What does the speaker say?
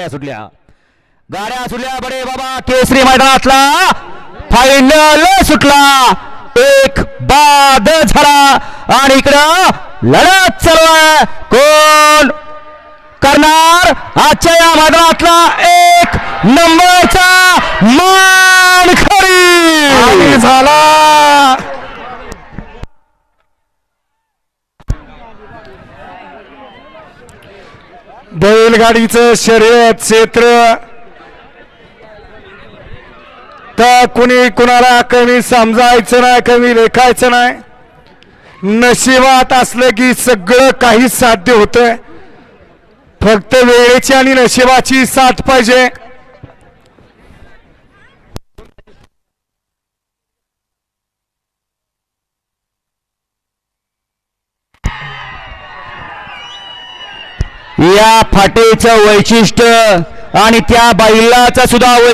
गाड्या सुटल्या बडे बाबा केसरी मैदानातला फायनल सुटला एक बाद झाला आणि इकडं लढत चालू आहे कोण करणार आजच्या या मैदानातला एक नंबरचा मानकरी झाला बैलगाडीचं शर्यत क्षेत्र तर कुणी कुणाला कमी समजायचं नाही कमी लेखायचं नाही नशिबात असलं की सगळं काही साध्य होतंय फक्त वेळेची आणि नशिबाची साथ पाहिजे या फाटेचं वैशिष्ट्य आणि त्या बैलाचा सुद्धा